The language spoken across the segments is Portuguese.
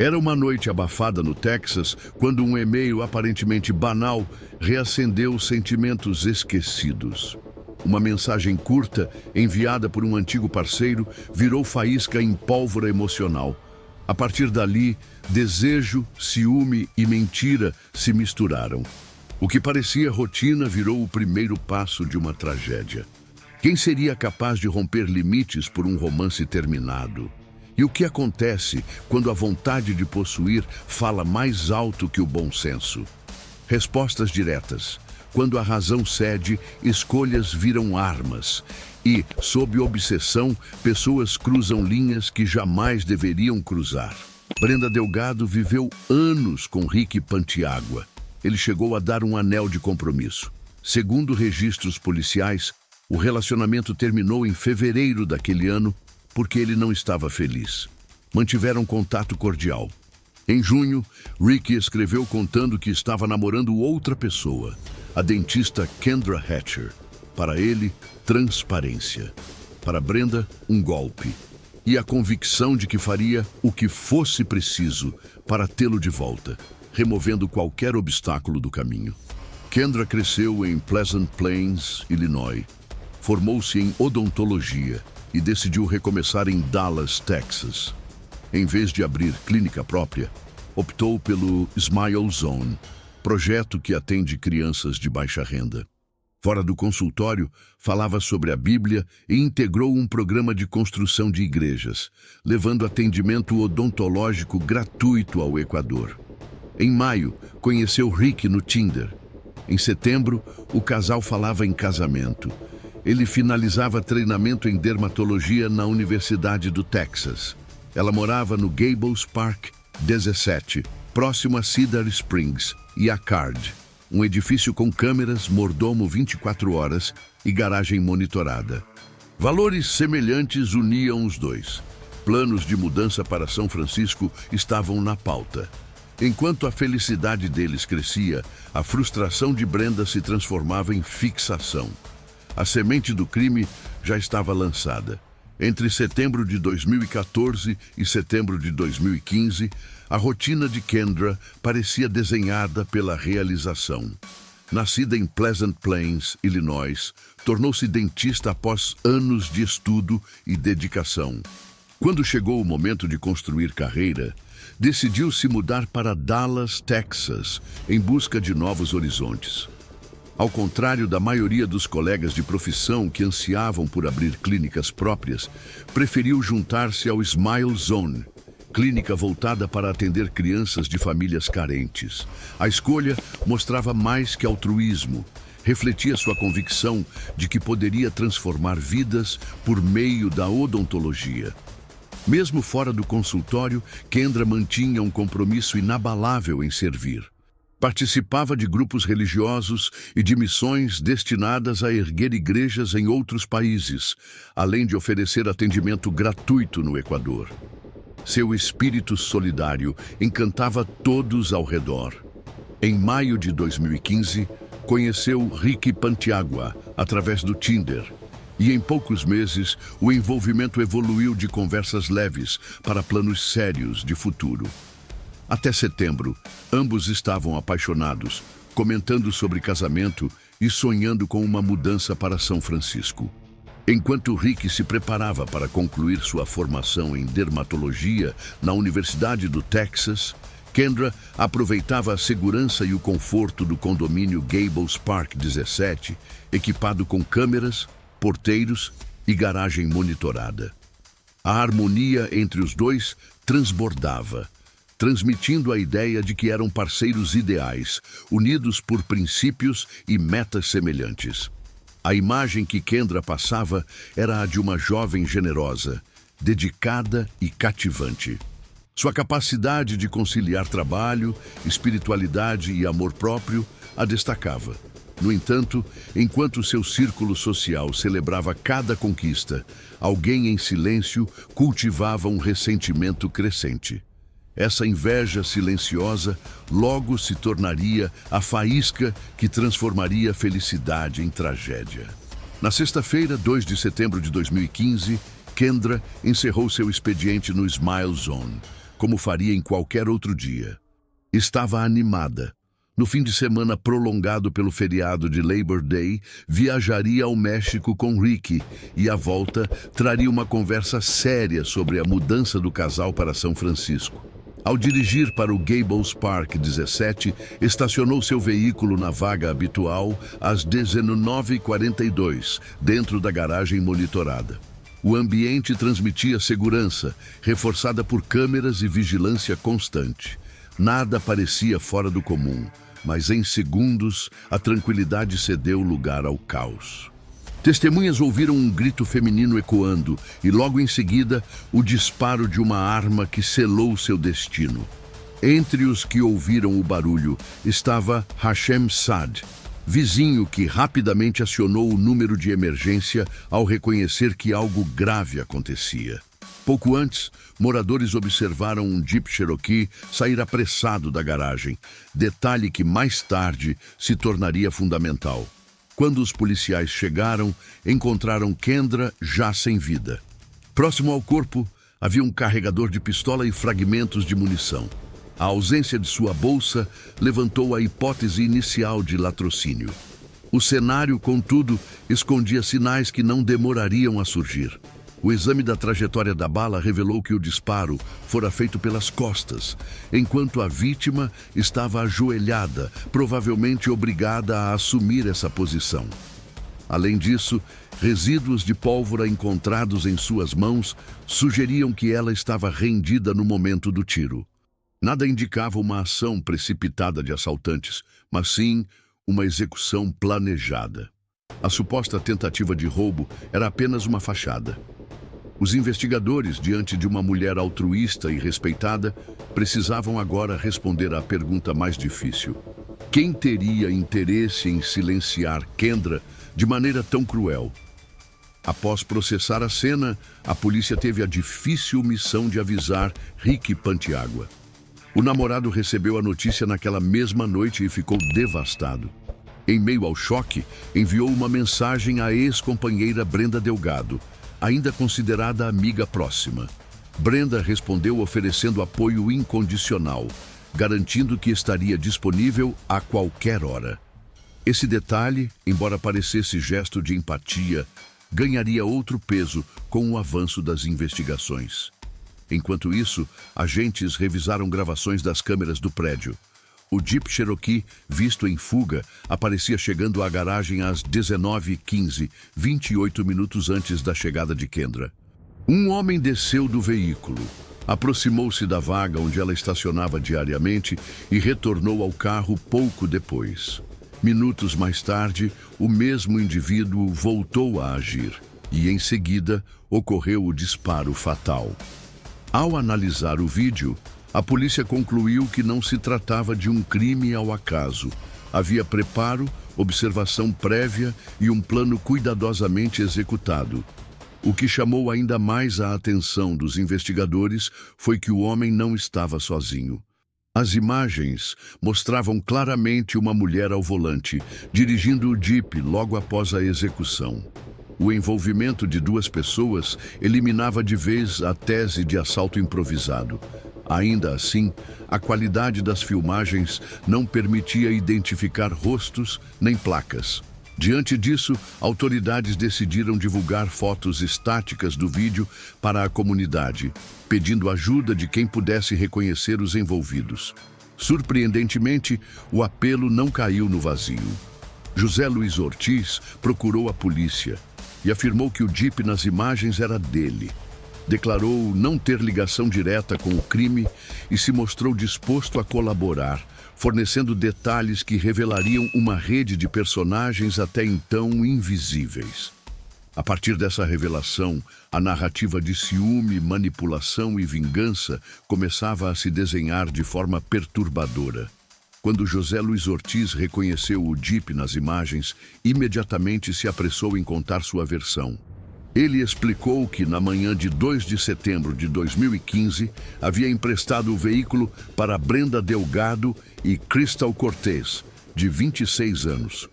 Era uma noite abafada no Texas quando um e-mail aparentemente banal reacendeu sentimentos esquecidos. Uma mensagem curta, enviada por um antigo parceiro, virou faísca em pólvora emocional. A partir dali, desejo, ciúme e mentira se misturaram. O que parecia rotina virou o primeiro passo de uma tragédia. Quem seria capaz de romper limites por um romance terminado? E o que acontece quando a vontade de possuir fala mais alto que o bom senso? Respostas diretas. Quando a razão cede, escolhas viram armas. E, sob obsessão, pessoas cruzam linhas que jamais deveriam cruzar. Brenda Delgado viveu anos com Rick Pantiagua. Ele chegou a dar um anel de compromisso. Segundo registros policiais, o relacionamento terminou em fevereiro daquele ano porque ele não estava feliz. Mantiveram contato cordial. Em junho, Rick escreveu contando que estava namorando outra pessoa, a dentista Kendra Hatcher. Para ele, transparência. Para Brenda, um golpe. E a convicção de que faria o que fosse preciso para tê-lo de volta, removendo qualquer obstáculo do caminho. Kendra cresceu em Pleasant Plains, Illinois. Formou-se em odontologia e decidiu recomeçar em Dallas, Texas. Em vez de abrir clínica própria, optou pelo Smile Zone, projeto que atende crianças de baixa renda. Fora do consultório, falava sobre a Bíblia e integrou um programa de construção de igrejas, levando atendimento odontológico gratuito ao Equador. Em maio, conheceu Rick no Tinder. Em setembro, o casal falava em casamento. Ele finalizava treinamento em dermatologia na Universidade do Texas. Ela morava no Gables Park 17, próximo a Cedar Springs e a Card, um edifício com câmeras, mordomo 24 horas e garagem monitorada. Valores semelhantes uniam os dois. Planos de mudança para São Francisco estavam na pauta. Enquanto a felicidade deles crescia, a frustração de Brenda se transformava em fixação. A semente do crime já estava lançada. Entre setembro de 2014 e setembro de 2015, a rotina de Kendra parecia desenhada pela realização. Nascida em Pleasant Plains, Illinois, tornou-se dentista após anos de estudo e dedicação. Quando chegou o momento de construir carreira, decidiu se mudar para Dallas, Texas, em busca de novos horizontes. Ao contrário da maioria dos colegas de profissão que ansiavam por abrir clínicas próprias, preferiu juntar-se ao Smile Zone, clínica voltada para atender crianças de famílias carentes. A escolha mostrava mais que altruísmo, refletia sua convicção de que poderia transformar vidas por meio da odontologia. Mesmo fora do consultório, Kendra mantinha um compromisso inabalável em servir. Participava de grupos religiosos e de missões destinadas a erguer igrejas em outros países, além de oferecer atendimento gratuito no Equador. Seu espírito solidário encantava todos ao redor. Em maio de 2015, conheceu Rick Pantiagua através do Tinder. E em poucos meses, o envolvimento evoluiu de conversas leves para planos sérios de futuro. Até setembro, ambos estavam apaixonados, comentando sobre casamento e sonhando com uma mudança para São Francisco. Enquanto Rick se preparava para concluir sua formação em dermatologia na Universidade do Texas, Kendra aproveitava a segurança e o conforto do condomínio Gables Park 17, equipado com câmeras, porteiros e garagem monitorada. A harmonia entre os dois transbordava, transmitindo a ideia de que eram parceiros ideais, unidos por princípios e metas semelhantes. A imagem que Kendra passava era a de uma jovem generosa, dedicada e cativante. Sua capacidade de conciliar trabalho, espiritualidade e amor próprio a destacava. No entanto, enquanto seu círculo social celebrava cada conquista, alguém em silêncio cultivava um ressentimento crescente. Essa inveja silenciosa logo se tornaria a faísca que transformaria a felicidade em tragédia. Na sexta-feira, 2 de setembro de 2015, Kendra encerrou seu expediente no Smile Zone, como faria em qualquer outro dia. Estava animada. No fim de semana prolongado pelo feriado de Labor Day, viajaria ao México com Ricky e, à volta, traria uma conversa séria sobre a mudança do casal para São Francisco. Ao dirigir para o Gables Park 17, estacionou seu veículo na vaga habitual às 19h42, dentro da garagem monitorada. O ambiente transmitia segurança, reforçada por câmeras e vigilância constante. Nada parecia fora do comum, mas em segundos a tranquilidade cedeu lugar ao caos. Testemunhas ouviram um grito feminino ecoando e logo em seguida o disparo de uma arma que selou seu destino. Entre os que ouviram o barulho estava Hashem Saad, vizinho que rapidamente acionou o número de emergência ao reconhecer que algo grave acontecia. Pouco antes, moradores observaram um Jeep Cherokee sair apressado da garagem, detalhe que mais tarde se tornaria fundamental. Quando os policiais chegaram, encontraram Kendra já sem vida. Próximo ao corpo, havia um carregador de pistola e fragmentos de munição. A ausência de sua bolsa levantou a hipótese inicial de latrocínio. O cenário, contudo, escondia sinais que não demorariam a surgir. O exame da trajetória da bala revelou que o disparo fora feito pelas costas, enquanto a vítima estava ajoelhada, provavelmente obrigada a assumir essa posição. Além disso, resíduos de pólvora encontrados em suas mãos sugeriam que ela estava rendida no momento do tiro. Nada indicava uma ação precipitada de assaltantes, mas sim uma execução planejada. A suposta tentativa de roubo era apenas uma fachada. Os investigadores, diante de uma mulher altruísta e respeitada, precisavam agora responder à pergunta mais difícil. Quem teria interesse em silenciar Kendra de maneira tão cruel? Após processar a cena, a polícia teve a difícil missão de avisar Ricky Pantiagua. O namorado recebeu a notícia naquela mesma noite e ficou devastado. Em meio ao choque, enviou uma mensagem à ex-companheira Brenda Delgado, ainda considerada amiga próxima. Brenda respondeu oferecendo apoio incondicional, garantindo que estaria disponível a qualquer hora. Esse detalhe, embora parecesse gesto de empatia, ganharia outro peso com o avanço das investigações. Enquanto isso, agentes revisaram gravações das câmeras do prédio. O Jeep Cherokee, visto em fuga, aparecia chegando à garagem às 19h15, 28 minutos antes da chegada de Kendra. Um homem desceu do veículo, aproximou-se da vaga onde ela estacionava diariamente e retornou ao carro pouco depois. Minutos mais tarde, o mesmo indivíduo voltou a agir e, em seguida, ocorreu o disparo fatal. Ao analisar o vídeo, a polícia concluiu que não se tratava de um crime ao acaso. Havia preparo, observação prévia e um plano cuidadosamente executado. O que chamou ainda mais a atenção dos investigadores foi que o homem não estava sozinho. As imagens mostravam claramente uma mulher ao volante, dirigindo o Jeep logo após a execução. O envolvimento de duas pessoas eliminava de vez a tese de assalto improvisado. Ainda assim, a qualidade das filmagens não permitia identificar rostos nem placas. Diante disso, autoridades decidiram divulgar fotos estáticas do vídeo para a comunidade, pedindo ajuda de quem pudesse reconhecer os envolvidos. Surpreendentemente, o apelo não caiu no vazio. José Luiz Ortiz procurou a polícia e afirmou que o Jeep nas imagens era dele. Declarou não ter ligação direta com o crime e se mostrou disposto a colaborar, fornecendo detalhes que revelariam uma rede de personagens até então invisíveis. A partir dessa revelação, a narrativa de ciúme, manipulação e vingança começava a se desenhar de forma perturbadora. Quando José Luiz Ortiz reconheceu o Jeep nas imagens, imediatamente se apressou em contar sua versão. Ele explicou que, na manhã de 2 de setembro de 2015, havia emprestado o veículo para Brenda Delgado e Crystal Cortez, de 26 anos.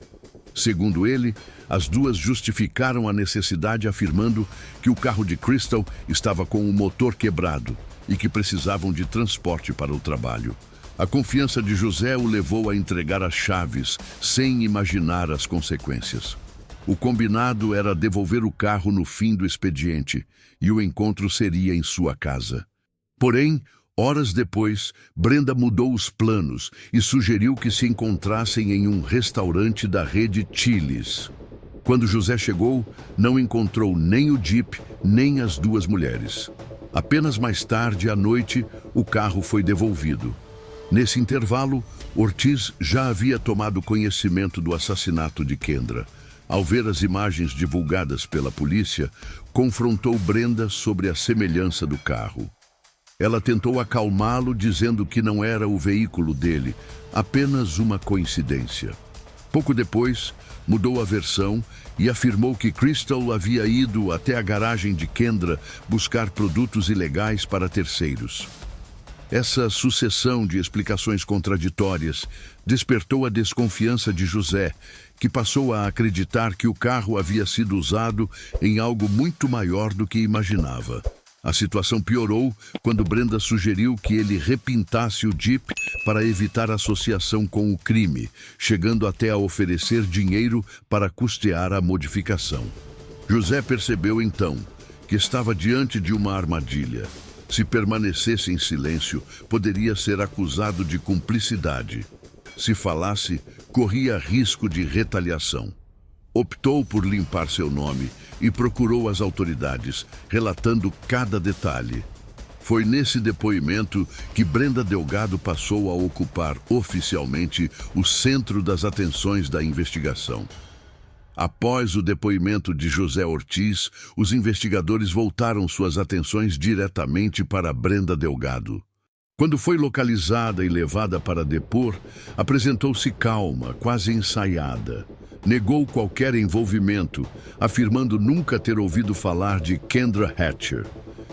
Segundo ele, as duas justificaram a necessidade afirmando que o carro de Crystal estava com o motor quebrado e que precisavam de transporte para o trabalho. A confiança de José o levou a entregar as chaves, sem imaginar as consequências. O combinado era devolver o carro no fim do expediente, e o encontro seria em sua casa. Porém, horas depois, Brenda mudou os planos e sugeriu que se encontrassem em um restaurante da rede Chili's. Quando José chegou, não encontrou nem o Jeep, nem as duas mulheres. Apenas mais tarde, à noite, o carro foi devolvido. Nesse intervalo, Ortiz já havia tomado conhecimento do assassinato de Kendra. Ao ver as imagens divulgadas pela polícia, confrontou Brenda sobre a semelhança do carro. Ela tentou acalmá-lo, dizendo que não era o veículo dele, apenas uma coincidência. Pouco depois, mudou a versão e afirmou que Crystal havia ido até a garagem de Kendra buscar produtos ilegais para terceiros. Essa sucessão de explicações contraditórias despertou a desconfiança de José, que passou a acreditar que o carro havia sido usado em algo muito maior do que imaginava. A situação piorou quando Brenda sugeriu que ele repintasse o Jeep para evitar associação com o crime, chegando até a oferecer dinheiro para custear a modificação. José percebeu então que estava diante de uma armadilha. Se permanecesse em silêncio, poderia ser acusado de cumplicidade. Se falasse, corria risco de retaliação. Optou por limpar seu nome e procurou as autoridades, relatando cada detalhe. Foi nesse depoimento que Brenda Delgado passou a ocupar oficialmente o centro das atenções da investigação. Após o depoimento de José Ortiz, os investigadores voltaram suas atenções diretamente para Brenda Delgado. Quando foi localizada e levada para depor, apresentou-se calma, quase ensaiada. Negou qualquer envolvimento, afirmando nunca ter ouvido falar de Kendra Hatcher.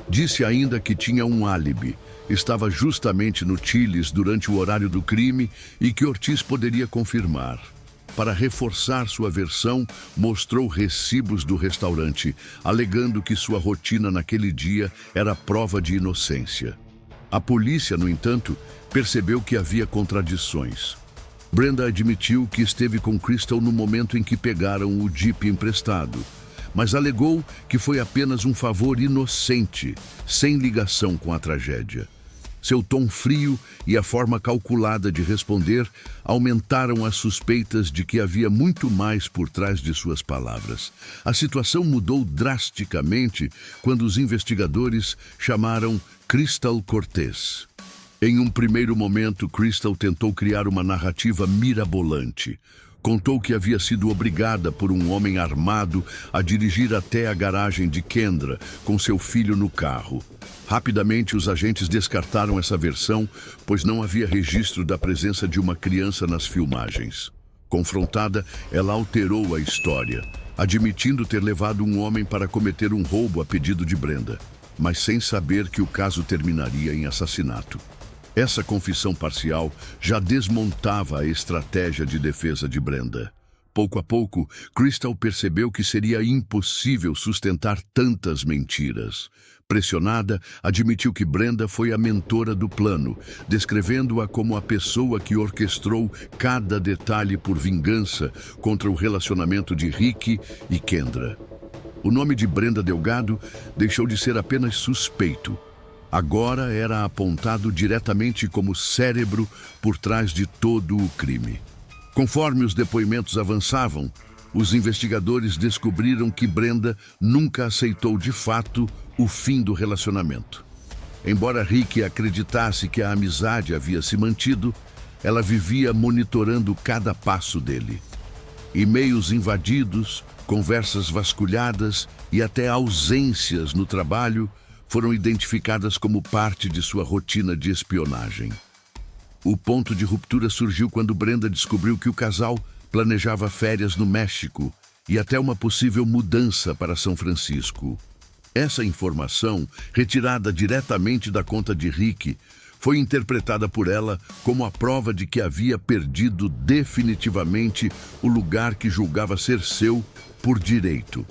Disse ainda que tinha um álibi, estava justamente no Chili's durante o horário do crime e que Ortiz poderia confirmar. Para reforçar sua versão, mostrou recibos do restaurante, alegando que sua rotina naquele dia era prova de inocência. A polícia, no entanto, percebeu que havia contradições. Brenda admitiu que esteve com Crystal no momento em que pegaram o Jeep emprestado, mas alegou que foi apenas um favor inocente, sem ligação com a tragédia. Seu tom frio e a forma calculada de responder aumentaram as suspeitas de que havia muito mais por trás de suas palavras. A situação mudou drasticamente quando os investigadores chamaram Crystal Cortez. Em um primeiro momento, Crystal tentou criar uma narrativa mirabolante. Contou que havia sido obrigada por um homem armado a dirigir até a garagem de Kendra com seu filho no carro. Rapidamente, os agentes descartaram essa versão, pois não havia registro da presença de uma criança nas filmagens. Confrontada, ela alterou a história, admitindo ter levado um homem para cometer um roubo a pedido de Brenda, mas sem saber que o caso terminaria em assassinato. Essa confissão parcial já desmontava a estratégia de defesa de Brenda. Pouco a pouco, Crystal percebeu que seria impossível sustentar tantas mentiras. Pressionada, admitiu que Brenda foi a mentora do plano, descrevendo-a como a pessoa que orquestrou cada detalhe por vingança contra o relacionamento de Rick e Kendra. O nome de Brenda Delgado deixou de ser apenas suspeito. Agora era apontado diretamente como cérebro por trás de todo o crime. Conforme os depoimentos avançavam, os investigadores descobriram que Brenda nunca aceitou de fato o fim do relacionamento. Embora Rick acreditasse que a amizade havia se mantido, ela vivia monitorando cada passo dele. E-mails invadidos, conversas vasculhadas e até ausências no trabalho foram identificadas como parte de sua rotina de espionagem. O ponto de ruptura surgiu quando Brenda descobriu que o casal planejava férias no México e até uma possível mudança para São Francisco. Essa informação, retirada diretamente da conta de Rick, foi interpretada por ela como a prova de que havia perdido definitivamente o lugar que julgava ser seu por direito.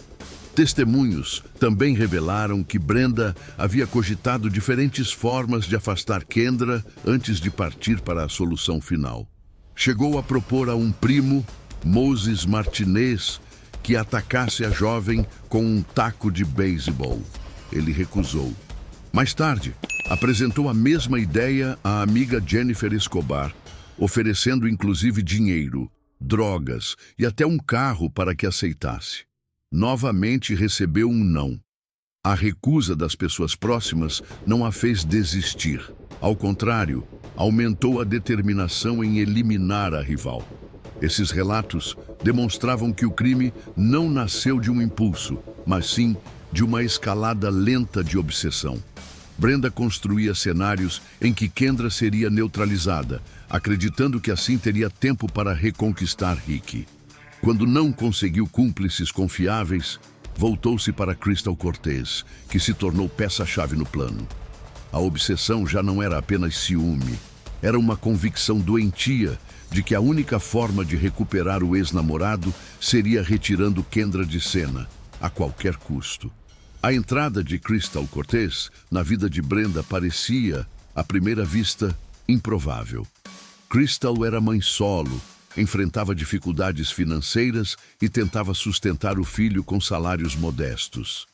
Testemunhos também revelaram que Brenda havia cogitado diferentes formas de afastar Kendra antes de partir para a solução final. Chegou a propor a um primo, Moses Martinez, que atacasse a jovem com um taco de beisebol. Ele recusou. Mais tarde, apresentou a mesma ideia à amiga Jennifer Escobar, oferecendo inclusive dinheiro, drogas e até um carro para que aceitasse. Novamente recebeu um não. A recusa das pessoas próximas não a fez desistir. Ao contrário, aumentou a determinação em eliminar a rival. Esses relatos demonstravam que o crime não nasceu de um impulso, mas sim de uma escalada lenta de obsessão. Brenda construía cenários em que Kendra seria neutralizada, acreditando que assim teria tempo para reconquistar Rick. Quando não conseguiu cúmplices confiáveis, voltou-se para Crystal Cortez, que se tornou peça-chave no plano. A obsessão já não era apenas ciúme, era uma convicção doentia de que a única forma de recuperar o ex-namorado seria retirando Kendra de cena, a qualquer custo. A entrada de Crystal Cortez na vida de Brenda parecia, à primeira vista, improvável. Crystal era mãe solo, enfrentava dificuldades financeiras e tentava sustentar o filho com salários modestos.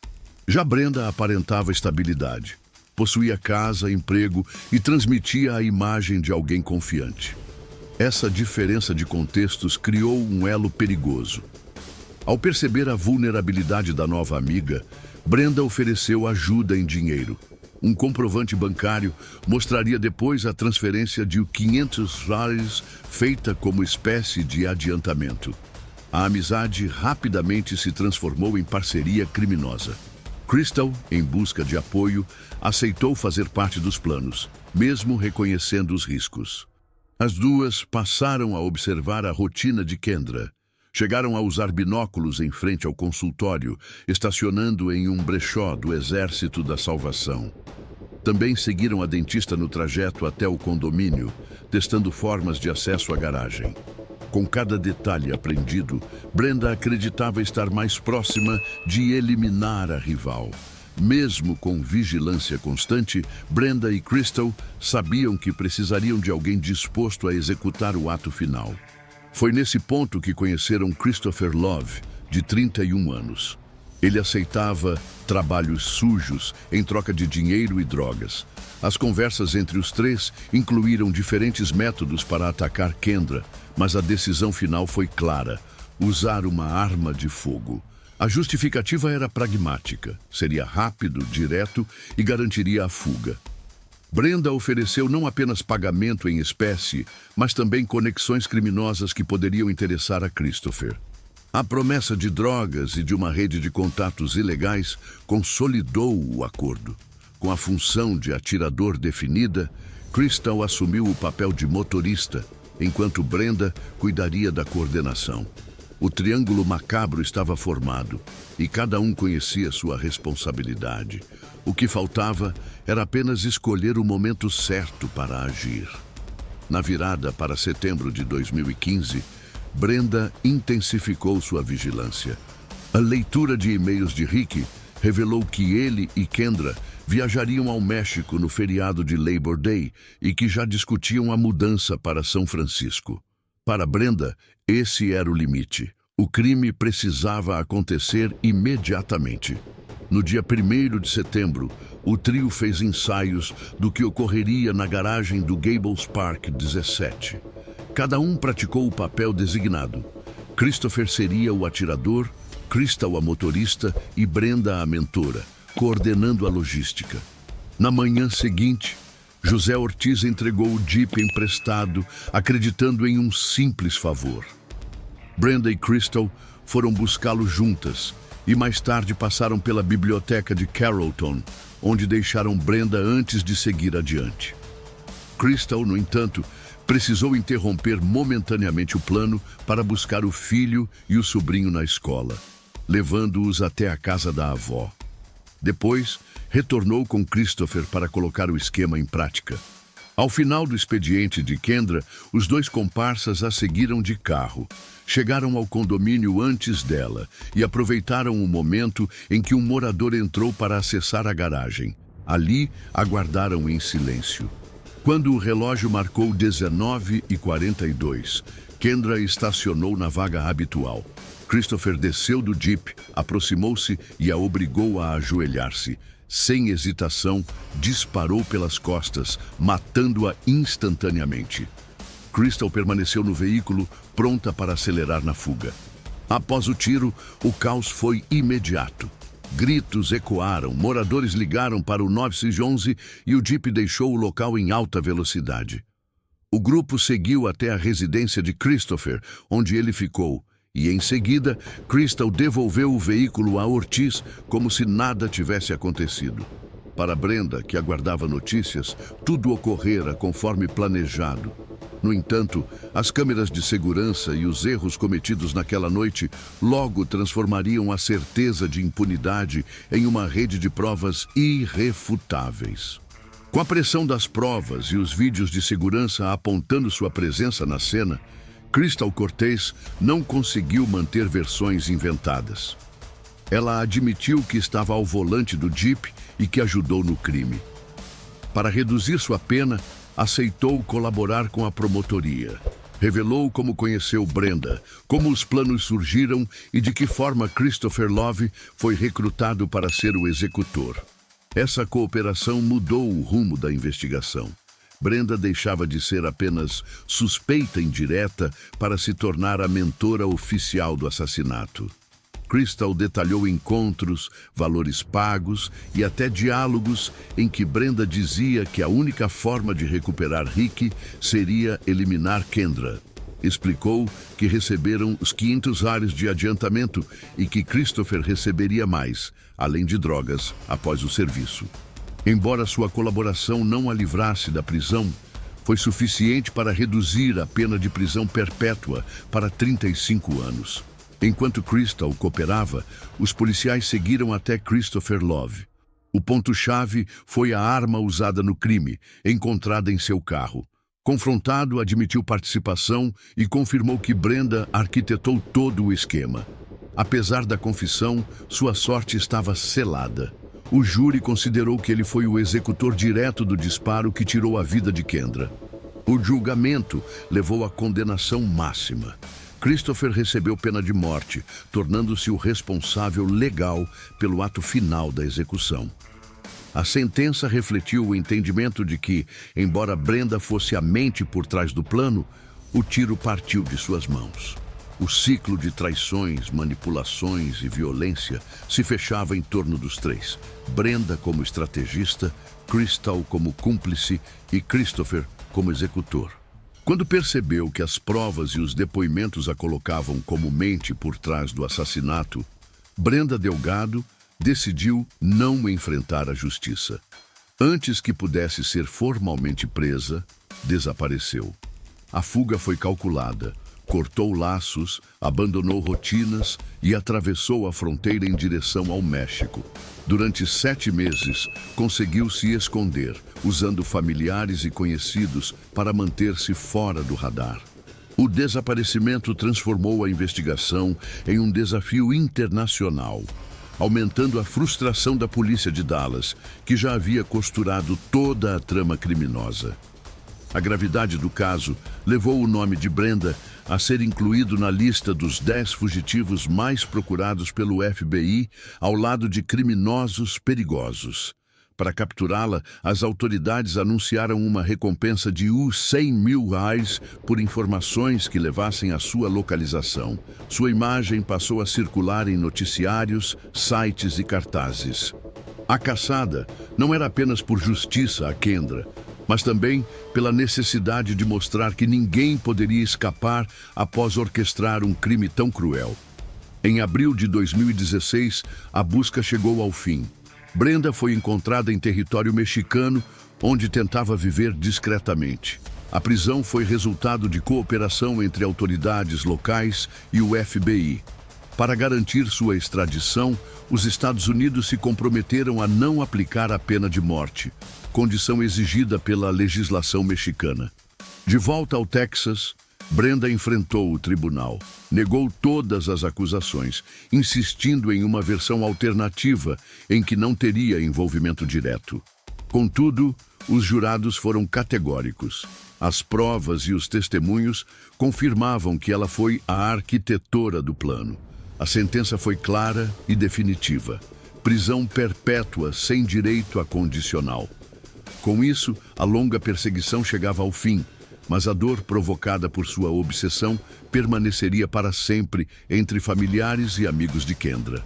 Já Brenda aparentava estabilidade, possuía casa, emprego e transmitia a imagem de alguém confiante. Essa diferença de contextos criou um elo perigoso. Ao perceber a vulnerabilidade da nova amiga, Brenda ofereceu ajuda em dinheiro. Um comprovante bancário mostraria depois a transferência de $500 feita como espécie de adiantamento. A amizade rapidamente se transformou em parceria criminosa. Crystal, em busca de apoio, aceitou fazer parte dos planos, mesmo reconhecendo os riscos. As duas passaram a observar a rotina de Kendra. Chegaram a usar binóculos em frente ao consultório, estacionando em um brechó do Exército da Salvação. Também seguiram a dentista no trajeto até o condomínio, testando formas de acesso à garagem. Com cada detalhe aprendido, Brenda acreditava estar mais próxima de eliminar a rival. Mesmo com vigilância constante, Brenda e Crystal sabiam que precisariam de alguém disposto a executar o ato final. Foi nesse ponto que conheceram Christopher Love, de 31 anos. Ele aceitava trabalhos sujos em troca de dinheiro e drogas. As conversas entre os três incluíram diferentes métodos para atacar Kendra, mas a decisão final foi clara: usar uma arma de fogo. A justificativa era pragmática, seria rápido, direto e garantiria a fuga. Brenda ofereceu não apenas pagamento em espécie, mas também conexões criminosas que poderiam interessar a Christopher. A promessa de drogas e de uma rede de contatos ilegais consolidou o acordo. Com a função de atirador definida, Crystal assumiu o papel de motorista, enquanto Brenda cuidaria da coordenação. O triângulo macabro estava formado, e cada um conhecia sua responsabilidade. O que faltava era apenas escolher o momento certo para agir. Na virada para setembro de 2015, Brenda intensificou sua vigilância. A leitura de e-mails de Rick revelou que ele e Kendra viajariam ao México no feriado de Labor Day e que já discutiam a mudança para São Francisco. Para Brenda, esse era o limite. O crime precisava acontecer imediatamente. No dia 1º de setembro, o trio fez ensaios do que ocorreria na garagem do Gables Park 17. Cada um praticou o papel designado. Christopher seria o atirador, Crystal a motorista e Brenda a mentora, coordenando a logística. Na manhã seguinte, José Ortiz entregou o Jeep emprestado, acreditando em um simples favor. Brenda e Crystal foram buscá-lo juntas e mais tarde passaram pela biblioteca de Carrollton, onde deixaram Brenda antes de seguir adiante. Crystal, no entanto, precisou interromper momentaneamente o plano para buscar o filho e o sobrinho na escola, levando-os até a casa da avó. Depois, retornou com Christopher para colocar o esquema em prática. Ao final do expediente de Kendra, os dois comparsas a seguiram de carro. Chegaram ao condomínio antes dela e aproveitaram o momento em que um morador entrou para acessar a garagem. Ali, aguardaram em silêncio. Quando o relógio marcou 19h42, Kendra estacionou na vaga habitual. Christopher desceu do Jeep, aproximou-se e a obrigou a ajoelhar-se. Sem hesitação, disparou pelas costas, matando-a instantaneamente. Crystal permaneceu no veículo, pronta para acelerar na fuga. Após o tiro, o caos foi imediato. Gritos ecoaram, moradores ligaram para o 911 e o Jeep deixou o local em alta velocidade. O grupo seguiu até a residência de Christopher, onde ele ficou, e em seguida, Crystal devolveu o veículo a Ortiz como se nada tivesse acontecido. Para Brenda, que aguardava notícias, tudo ocorrera conforme planejado. No entanto, as câmeras de segurança e os erros cometidos naquela noite logo transformariam a certeza de impunidade em uma rede de provas irrefutáveis. Com a pressão das provas e os vídeos de segurança apontando sua presença na cena, Crystal Cortez não conseguiu manter versões inventadas. Ela admitiu que estava ao volante do Jeep e que ajudou no crime. Para reduzir sua pena, aceitou colaborar com a promotoria. Revelou como conheceu Brenda, como os planos surgiram e de que forma Christopher Love foi recrutado para ser o executor. Essa cooperação mudou o rumo da investigação. Brenda deixava de ser apenas suspeita indireta para se tornar a mentora oficial do assassinato. Crystal detalhou encontros, valores pagos e até diálogos em que Brenda dizia que a única forma de recuperar Rick seria eliminar Kendra. Explicou que receberam os $500 de adiantamento e que Christopher receberia mais, além de drogas, após o serviço. Embora sua colaboração não a livrasse da prisão, foi suficiente para reduzir a pena de prisão perpétua para 35 anos. Enquanto Crystal cooperava, os policiais seguiram até Christopher Love. O ponto-chave foi a arma usada no crime, encontrada em seu carro. Confrontado, admitiu participação e confirmou que Brenda arquitetou todo o esquema. Apesar da confissão, sua sorte estava selada. O júri considerou que ele foi o executor direto do disparo que tirou a vida de Kendra. O julgamento levou à condenação máxima. Christopher recebeu pena de morte, tornando-se o responsável legal pelo ato final da execução. A sentença refletiu o entendimento de que, embora Brenda fosse a mente por trás do plano, o tiro partiu de suas mãos. O ciclo de traições, manipulações e violência se fechava em torno dos três. Brenda como estrategista, Crystal como cúmplice e Christopher como executor. Quando percebeu que as provas e os depoimentos a colocavam como mente por trás do assassinato, Brenda Delgado decidiu não enfrentar a justiça. Antes que pudesse ser formalmente presa, desapareceu. A fuga foi calculada. Cortou laços, abandonou rotinas e atravessou a fronteira em direção ao México. Durante 7 meses, conseguiu se esconder, usando familiares e conhecidos para manter-se fora do radar. O desaparecimento transformou a investigação em um desafio internacional, aumentando a frustração da polícia de Dallas, que já havia costurado toda a trama criminosa. A gravidade do caso levou o nome de Brenda a ser incluído na lista dos 10 fugitivos mais procurados pelo FBI, ao lado de criminosos perigosos. Para capturá-la, as autoridades anunciaram uma recompensa de $100 mil por informações que levassem à sua localização. Sua imagem passou a circular em noticiários, sites e cartazes. A caçada não era apenas por justiça a Kendra, mas também pela necessidade de mostrar que ninguém poderia escapar após orquestrar um crime tão cruel. Em abril de 2016, a busca chegou ao fim. Brenda foi encontrada em território mexicano, onde tentava viver discretamente. A prisão foi resultado de cooperação entre autoridades locais e o FBI. Para garantir sua extradição, os Estados Unidos se comprometeram a não aplicar a pena de morte, condição exigida pela legislação mexicana. De volta ao Texas, Brenda enfrentou o tribunal. Negou todas as acusações, insistindo em uma versão alternativa em que não teria envolvimento direto. Contudo, os jurados foram categóricos. As provas e os testemunhos confirmavam que ela foi a arquitetora do plano. A sentença foi clara e definitiva: prisão perpétua sem direito a condicional. Com isso, a longa perseguição chegava ao fim, mas a dor provocada por sua obsessão permaneceria para sempre entre familiares e amigos de Kendra.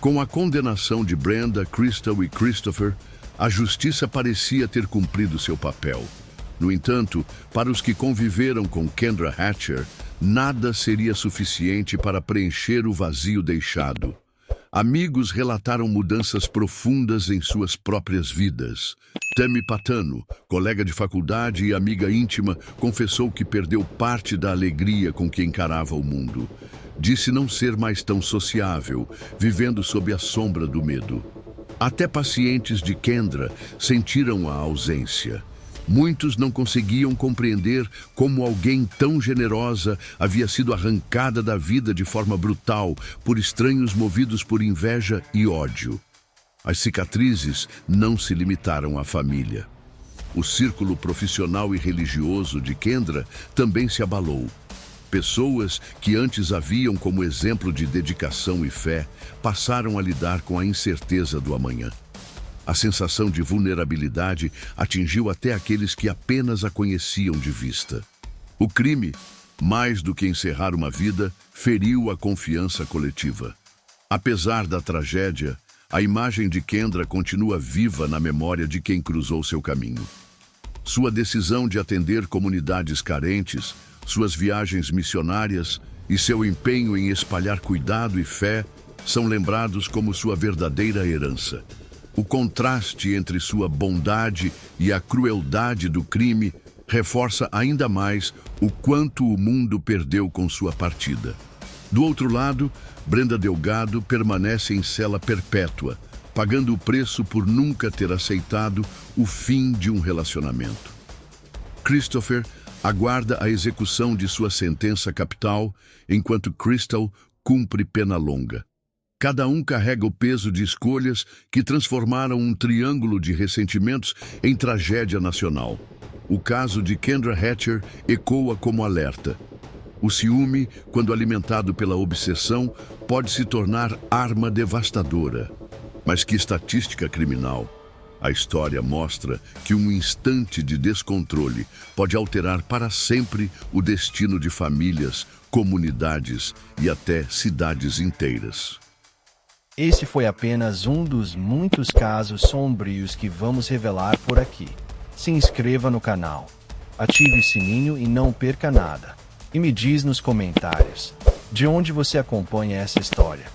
Com a condenação de Brenda, Crystal e Christopher, a justiça parecia ter cumprido seu papel. No entanto, para os que conviveram com Kendra Hatcher, nada seria suficiente para preencher o vazio deixado. Amigos relataram mudanças profundas em suas próprias vidas. Tammy Patano, colega de faculdade e amiga íntima, confessou que perdeu parte da alegria com que encarava o mundo. Disse não ser mais tão sociável, vivendo sob a sombra do medo. Até pacientes de Kendra sentiram a ausência. Muitos não conseguiam compreender como alguém tão generosa havia sido arrancada da vida de forma brutal por estranhos movidos por inveja e ódio. As cicatrizes não se limitaram à família. O círculo profissional e religioso de Kendra também se abalou. Pessoas que antes a viam como exemplo de dedicação e fé passaram a lidar com a incerteza do amanhã. A sensação de vulnerabilidade atingiu até aqueles que apenas a conheciam de vista. O crime, mais do que encerrar uma vida, feriu a confiança coletiva. Apesar da tragédia, a imagem de Kendra continua viva na memória de quem cruzou seu caminho. Sua decisão de atender comunidades carentes, suas viagens missionárias e seu empenho em espalhar cuidado e fé são lembrados como sua verdadeira herança. O contraste entre sua bondade e a crueldade do crime reforça ainda mais o quanto o mundo perdeu com sua partida. Do outro lado, Brenda Delgado permanece em cela perpétua, pagando o preço por nunca ter aceitado o fim de um relacionamento. Christopher aguarda a execução de sua sentença capital, enquanto Crystal cumpre pena longa. Cada um carrega o peso de escolhas que transformaram um triângulo de ressentimentos em tragédia nacional. O caso de Kendra Hatcher ecoa como alerta. O ciúme, quando alimentado pela obsessão, pode se tornar arma devastadora. Mas que estatística criminal! A história mostra que um instante de descontrole pode alterar para sempre o destino de famílias, comunidades e até cidades inteiras. Esse foi apenas um dos muitos casos sombrios que vamos revelar por aqui. Se inscreva no canal, ative o sininho e não perca nada. E me diz nos comentários de onde você acompanha essa história.